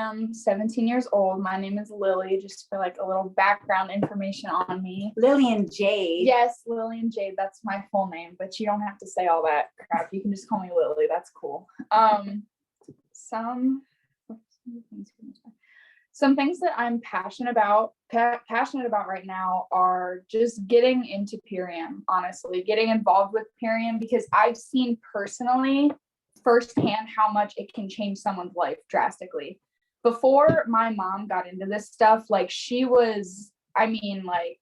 am 17 years old. My name is Lily, just for like a little background information on me. Lillian Jade. Yes, Lillian Jade, that's my full name, but you don't have to say all that crap. You can just call me Lily. That's cool. Some things that I'm passionate about right now are just getting into Purium, honestly, getting involved with Purium, because I've seen personally firsthand how much it can change someone's life drastically. Before my mom got into this stuff, like she was, like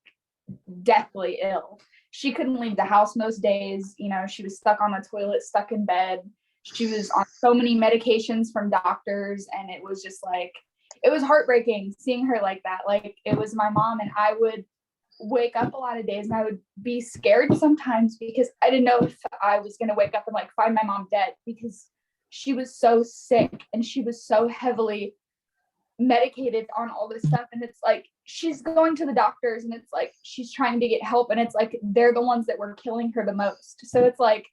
deathly ill. She couldn't leave the house most days. You know, she was stuck on the toilet, stuck in bed. She was on so many medications from doctors, and it was just like, it was heartbreaking seeing her like that. Like, it was my mom, and I would wake up a lot of days and I would be scared sometimes because I didn't know if I was going to wake up and like find my mom dead, because she was so sick and she was so heavily medicated on all this stuff. And it's like, she's going to the doctors and it's like, she's trying to get help, and it's like, they're the ones that were killing her the most. So it's like,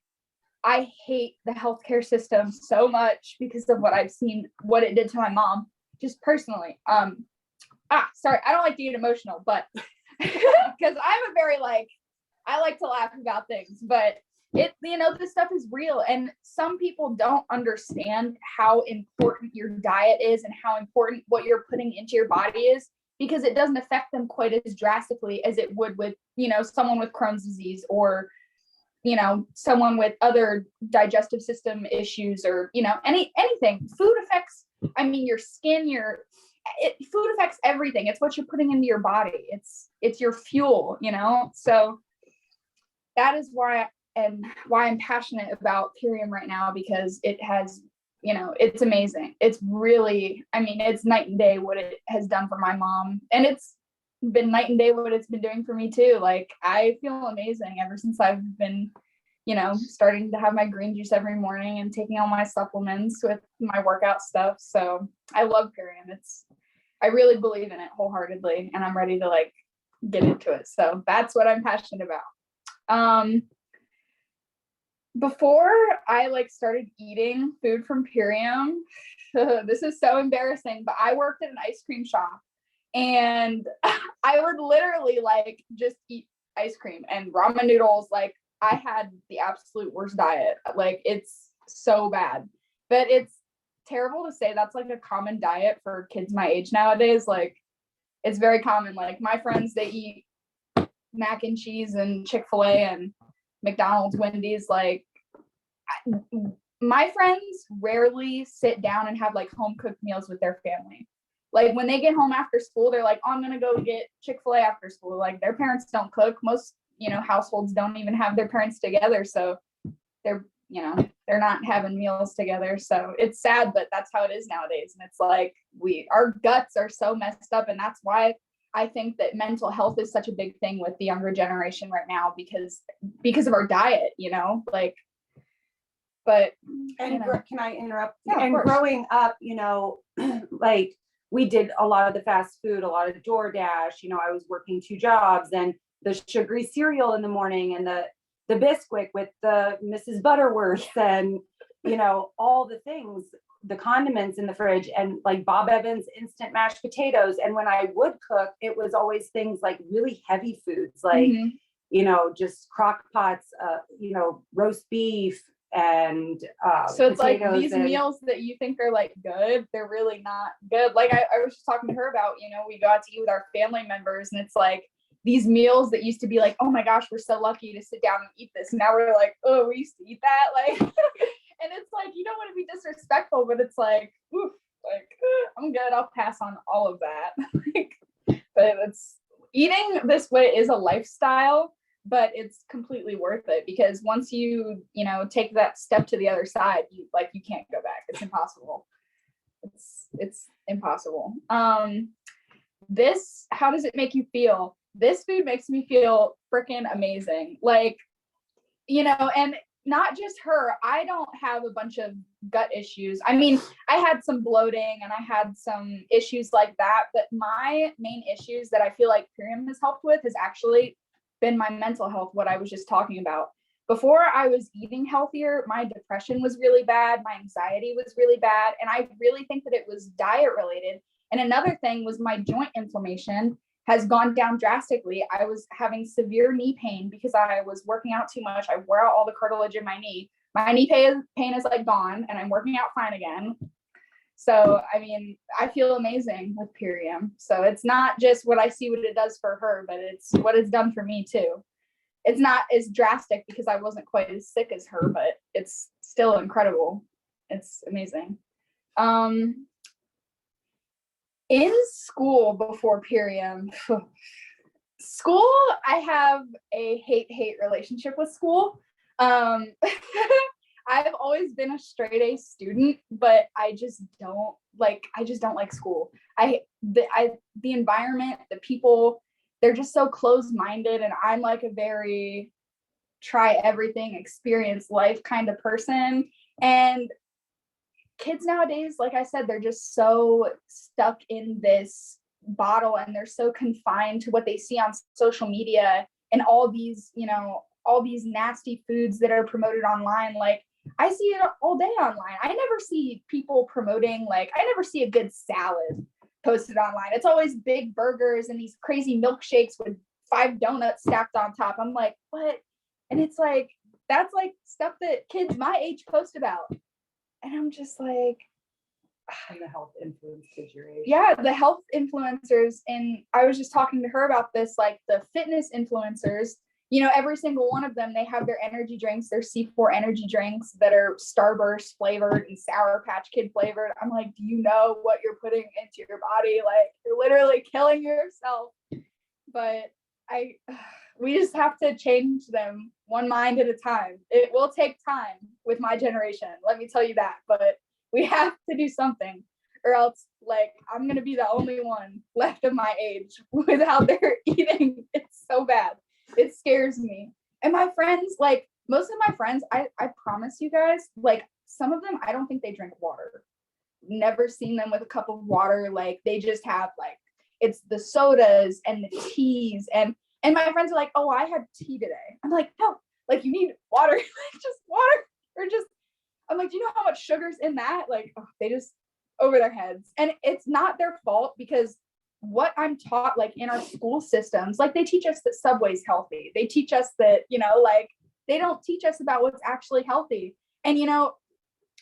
I hate the healthcare system so much because of what I've seen, what it did to my mom, just personally. Sorry, I don't like to get emotional, but because I'm a very I like to laugh about things, but this stuff is real, and some people don't understand how important your diet is and how important what you're putting into your body is, because it doesn't affect them quite as drastically as it would with, someone with Crohn's disease, or, someone with other digestive system issues, or, anything. Food affects, your skin, food affects everything. It's what you're putting into your body. It's your fuel, so that is why I'm passionate about Purium right now, because it has, it's amazing. It's really, it's night and day what it has done for my mom, and it's been night and day what it's been doing for me too. Like, I feel amazing ever since I've been, starting to have my green juice every morning and taking all my supplements with my workout stuff. So I love Purium. I really believe in it wholeheartedly, and I'm ready to get into it. So that's what I'm passionate about. Before I started eating food from Purium, this is so embarrassing, but I worked at an ice cream shop, and I would literally just eat ice cream and ramen noodles. I had the absolute worst diet. It's so bad, but it's terrible to say that's a common diet for kids my age nowadays. It's very common. My friends, they eat mac and cheese and Chick-fil-A and McDonald's, Wendy's. My friends rarely sit down and have home cooked meals with their family. When they get home after school, they're like, oh, I'm gonna go get Chick-fil-A after school. Their parents don't cook. Most households don't even have their parents together, so they're not having meals together. So it's sad, but that's how it is nowadays. And it's our guts are so messed up, and that's why I think that mental health is such a big thing with the younger generation right now, because of our diet, but can I interrupt? Yeah, and growing up, we did a lot of the fast food, a lot of DoorDash. I was working 2 jobs, and the sugary cereal in the morning, and the Bisquick with the Mrs. Butterworth, and all the things, the condiments in the fridge, and Bob Evans instant mashed potatoes. And when I would cook, it was always things really heavy foods, just crock pots, roast beef, and so it's these meals that you think are good, they're really not good. I was just talking to her about, we go out to eat with our family members, and it's these meals that used to be oh my gosh, we're so lucky to sit down and eat this. Now we're oh, we used to eat that. And it's you don't want to be disrespectful, but it's oof, I'm good. I'll pass on all of that. But it's, eating this way is a lifestyle, but it's completely worth it, because once you, take that step to the other side, you can't go back. It's impossible. It's impossible. How does it make you feel? This food makes me feel freaking amazing. And not just her, I don't have a bunch of gut issues. I had some bloating and I had some issues like that, but my main issues that I feel Purium has helped with has actually been my mental health, what I was just talking about. before I was eating healthier, my depression was really bad, my anxiety was really bad, and I really think that it was diet related. And another thing was my joint inflammation has gone down drastically. I was having severe knee pain because I was working out too much. I wore out all the cartilage in my knee. My knee pain is like gone, and I'm working out fine again. So, I mean, I feel amazing with Purium. So it's not just what I see what it does for her, but it's what it's done for me too. It's not as drastic because I wasn't quite as sick as her, but it's still incredible. It's amazing. In school before Purium, school, I have a hate relationship with school. I've always been a straight A student, but I just don't like school. The environment, the people, they're just so closed-minded, and I'm like a very try everything, experience life kind of person. And kids nowadays, like I said, they're just so stuck in this bottle, and they're so confined to what they see on social media and all these nasty foods that are promoted online. Like, I see it all day online. I never see people promoting, like, I never see a good salad posted online. It's always big burgers and these crazy milkshakes with 5 donuts stacked on top. I'm like, what? And it's like, that's like stuff that kids my age post about. And I'm just like, And the health influence kids your age. yeah, the health influencers. And I was just talking to her about this, like the fitness influencers, every single one of them, they have their energy drinks, their C4 energy drinks that are Starburst flavored and Sour Patch Kid flavored. I'm like, do you know what you're putting into your body? Like, you're literally killing yourself. But we just have to change them one mind at a time. It will take time with my generation, let me tell you that. But we have to do something, or else, like, I'm going to be the only one left of my age with how they're eating. It's so bad. It scares me. And my friends, like, most of my friends, I promise you guys, like, some of them, I don't think they drink water. Never seen them with a cup of water. Like, they just have, like, it's the sodas and the teas. And my friends are like, oh, I had tea today. I'm like, no, like, you need water. Like, just water. Or just, I'm like, do you know how much sugar's in that? Like, they just over their heads. And it's not their fault, because what I'm taught, like, in our school systems, like, they teach us that Subway's healthy. They teach us that, like, they don't teach us about what's actually healthy. And, a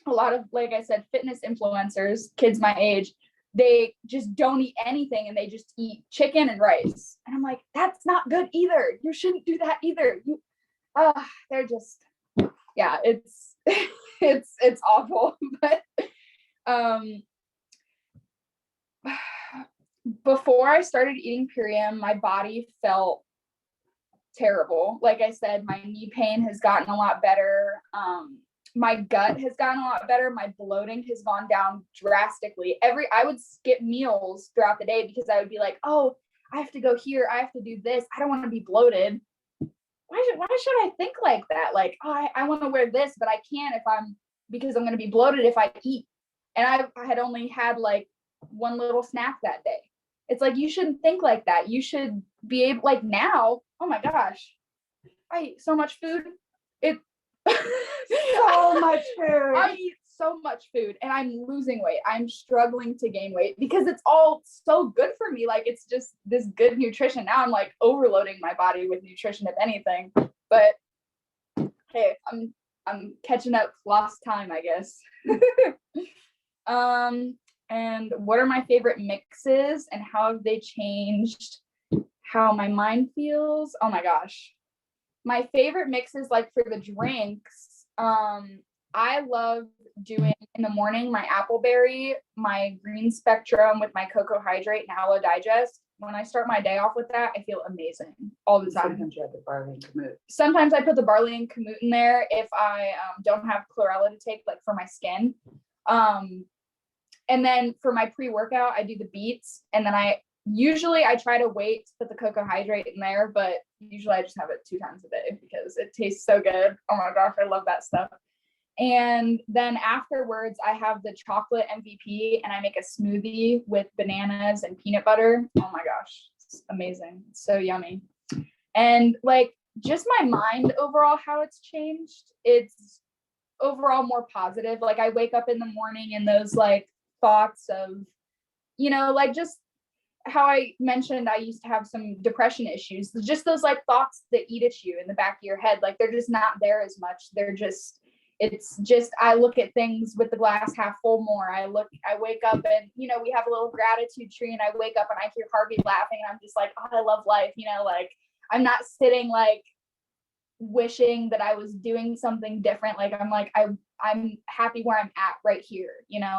lot of, like I said, fitness influencers, kids my age, they just don't eat anything, and they just eat chicken and rice. And I'm like, that's not good either. You shouldn't do that either. They're just, yeah, it's, it's awful. But, before I started eating Purium, my body felt terrible. Like I said, my knee pain has gotten a lot better. My gut has gotten a lot better. My bloating has gone down drastically. I would skip meals throughout the day because I would be like, oh, I have to go here. I have to do this. I don't want to be bloated. Why should I think like that? Like, oh, I want to wear this, but I can't because I'm going to be bloated if I eat. And I had only had like one little snack that day. It's like, you shouldn't think like that. You should be able, like, now, oh my gosh, I eat so much food. So much food. I eat so much food, and I'm losing weight. I'm struggling to gain weight because it's all so good for me. Like, it's just this good nutrition. Now I'm like overloading my body with nutrition, if anything. But hey, I'm catching up, lost time, I guess. And what are my favorite mixes, and how have they changed how my mind feels? Oh my gosh. My favorite mixes, like, for the drinks, I love doing in the morning my Appleberry, my Green Spectrum with my Cocoa Hydrate and Aloe Digest. When I start my day off with that, I feel amazing all the time. Sometimes you have the barley and kamut. Sometimes I put the barley and kamut in there if I don't have chlorella to take, like, for my skin. And then for my pre-workout, I do the beets, and then I try to wait to put the Cocoa Hydrate in there, but usually I just have it 2 times a day because it tastes so good. Oh my gosh, I love that stuff. And then afterwards, I have the chocolate MVP, and I make a smoothie with bananas and peanut butter. Oh my gosh, it's amazing. It's so yummy. And, like, just my mind overall, how it's changed. It's overall more positive. Like I wake up in the morning and those like thoughts of, like just how I mentioned, I used to have some depression issues. Just those like thoughts that eat at you in the back of your head, like they're just not there as much. It's just, I look at things with the glass half full more. I wake up and, we have a little gratitude tree and I wake up and I hear Harvey laughing and I'm just like, oh, I love life. Like I'm not sitting like wishing that I was doing something different. Like I'm happy where I'm at right here,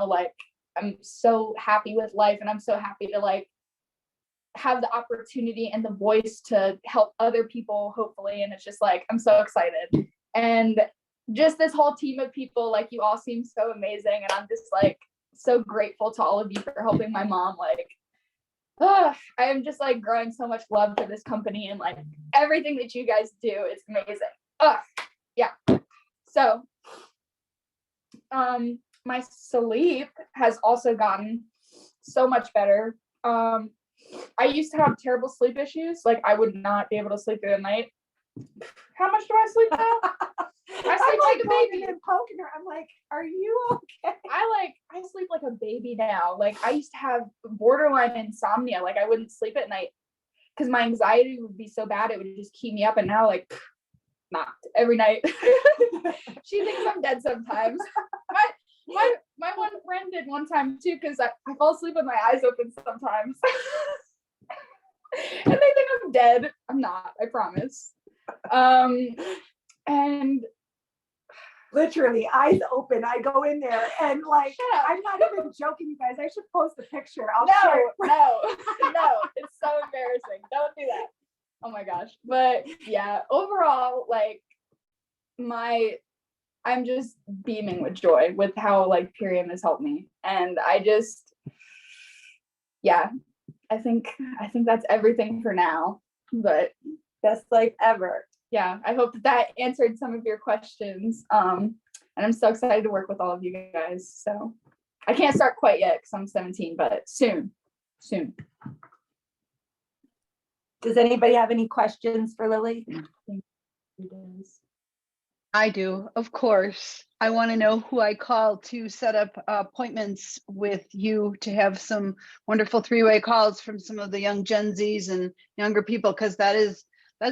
like I'm so happy with life and I'm so happy to like have the opportunity and the voice to help other people, hopefully. And it's just like, I'm so excited. And just this whole team of people, like you all seem so amazing. And I'm just like, so grateful to all of you for helping my mom. Like, I am just like growing so much love for this company and like everything that you guys do is amazing. Yeah. So, my sleep has also gotten so much better. I used to have terrible sleep issues. Like I would not be able to sleep through the night. How much do I sleep now? I sleep like a baby. And poking her. I'm like, are you okay? I sleep like a baby now. Like I used to have borderline insomnia. Like I wouldn't sleep at night because my anxiety would be so bad it would just keep me up. And now like not every night. She thinks I'm dead sometimes. My one friend did one time too, because I fall asleep with my eyes open sometimes. And they think I'm dead. I'm not, I promise. And literally eyes open. I go in there and like, I'm not even joking, you guys. I should post a picture. No, it's so embarrassing. Don't do that. Oh my gosh. But yeah, overall, like I'm just beaming with joy with how like Purium has helped me. And I think that's everything for now, but best life ever. Yeah, I hope that answered some of your questions. And I'm so excited to work with all of you guys. So I can't start quite yet because I'm 17, but soon. Does anybody have any questions for Lily? I do, of course. I want to know who I call to set up appointments with you to have some wonderful three-way calls from some of the young Gen Zs and younger people, because that's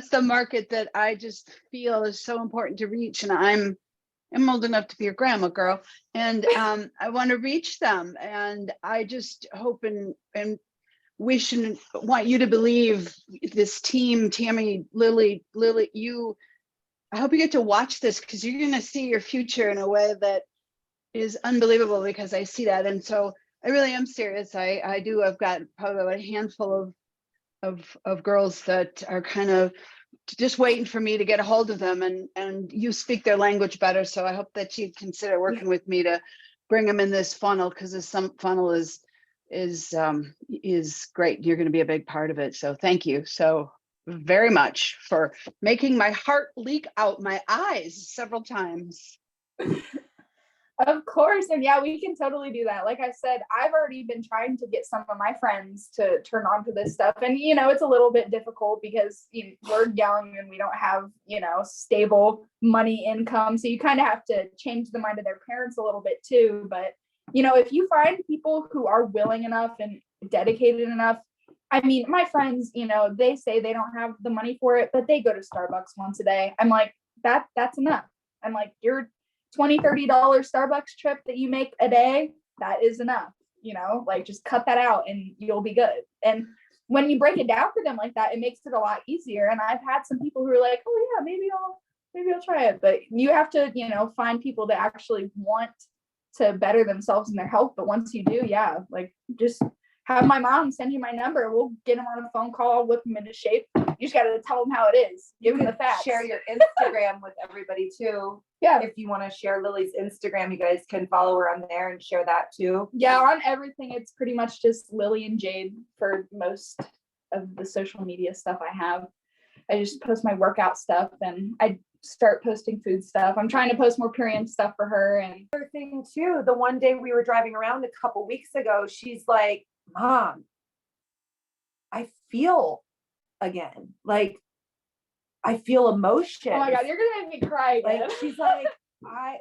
the market that I just feel is so important to reach. And I'm old enough to be your grandma, girl, and I want to reach them. And I just hope and wish and want you to believe this team, Tammy, Lily, I hope you get to watch this because you're going to see your future in a way that is unbelievable, because I see that. And so I really am serious. I've got probably a handful of girls that are kind of just waiting for me to get a hold of them, and you speak their language better. So I hope that you'd consider working with me to bring them in this funnel, because this funnel is great. You're going to be a big part of it. So thank you so very much for making my heart leak out my eyes several times. Of course. And yeah, we can totally do that. Like I said, I've already been trying to get some of my friends to turn on to this stuff. And, it's a little bit difficult because we're young and we don't have, stable money income. So you kind of have to change the mind of their parents a little bit too. But, if you find people who are willing enough and dedicated enough, I mean, my friends, they say they don't have the money for it, but they go to Starbucks once a day. I'm like, that's enough. I'm like, your $20-$30 Starbucks trip that you make a day, that is enough, like just cut that out and you'll be good. And when you break it down for them like that, it makes it a lot easier. And I've had some people who are like, oh yeah, maybe I'll try it. But you have to, find people that actually want to better themselves and their health. But once you do, yeah, like just have my mom send you my number. We'll get them on a phone call, whip them into shape. You just got to tell them how it is. Give them the facts. Share your Instagram with everybody too. Yeah. If you want to share Lily's Instagram, you guys can follow her on there and share that too. Yeah, on everything, it's pretty much just Lily and Jade for most of the social media stuff I have. I just post my workout stuff and I start posting food stuff. I'm trying to post more Purium stuff for her. And other thing too, the one day we were driving around a couple weeks ago, she's like, Mom, I feel again. Like I feel emotion. Oh my God, you're gonna make me cry again. Like, she's like, I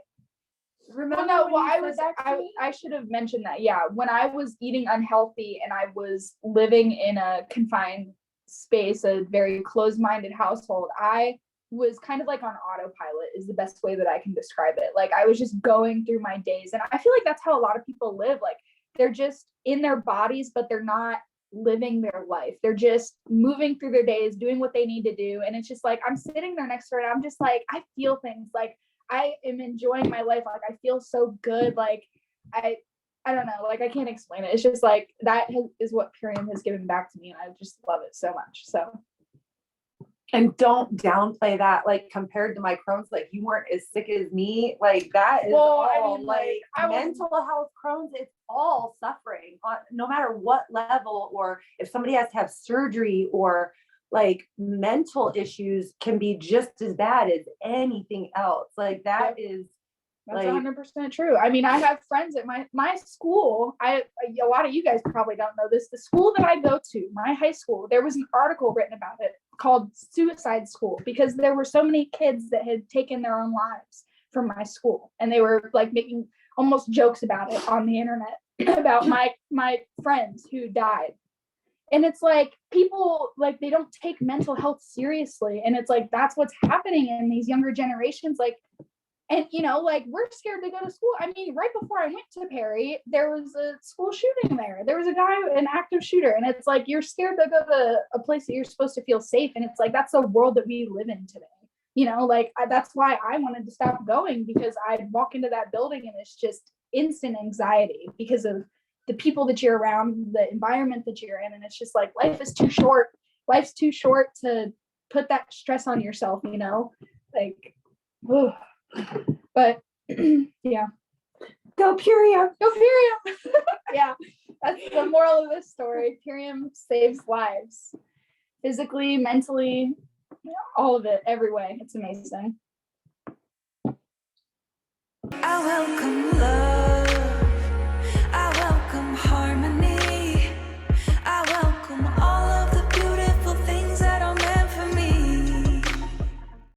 remember. Well, no, when well, you I said was, that to me? I should have mentioned that. Yeah, when I was eating unhealthy and I was living in a confined space, a very closed-minded household, I was kind of like on autopilot is the best way that I can describe it. Like I was just going through my days, and I feel like that's how a lot of people live. Like they're just in their bodies, but they're not living their life. They're just moving through their days, doing what they need to do. And it's just like I'm sitting there next to her and I'm just like, I feel things. Like I am enjoying my life. Like I feel so good. Like I don't know. Like I can't explain it. It's just like is what Purium has given back to me, and I just love it so much. So. And don't downplay that, like compared to my Crohn's, like you weren't as sick as me. Like that is Well, I all mean, like I was- mental health Crohn's, it's all suffering no matter what level, or if somebody has to have surgery, or like mental issues can be just as bad as anything else. Like that is That's like 100% true. I mean, I have friends at my school. A lot of you guys probably don't know this. The school that I go to, my high school, there was an article written about it called Suicide School, because there were so many kids that had taken their own lives from my school, and they were like making almost jokes about it on the internet about my friends who died. And it's like people, like, they don't take mental health seriously, and it's like that's what's happening in these younger generations. Like, and like we're scared to go to school. I mean, right before I went to Perry, there was a school shooting there. There was a guy, an active shooter, and it's like you're scared to go to a place that you're supposed to feel safe. And it's like that's the world that we live in today. Like that's why I wanted to stop going, because I'd walk into that building and it's just instant anxiety because of the people that you're around, the environment that you're in, and it's just like life is too short. Life's too short to put that stress on yourself. Like. Ugh. But yeah, go Purium. go Purium. Yeah, that's the moral of this story. Purium saves lives, physically, mentally, all of it, every way. It's amazing. I welcome love.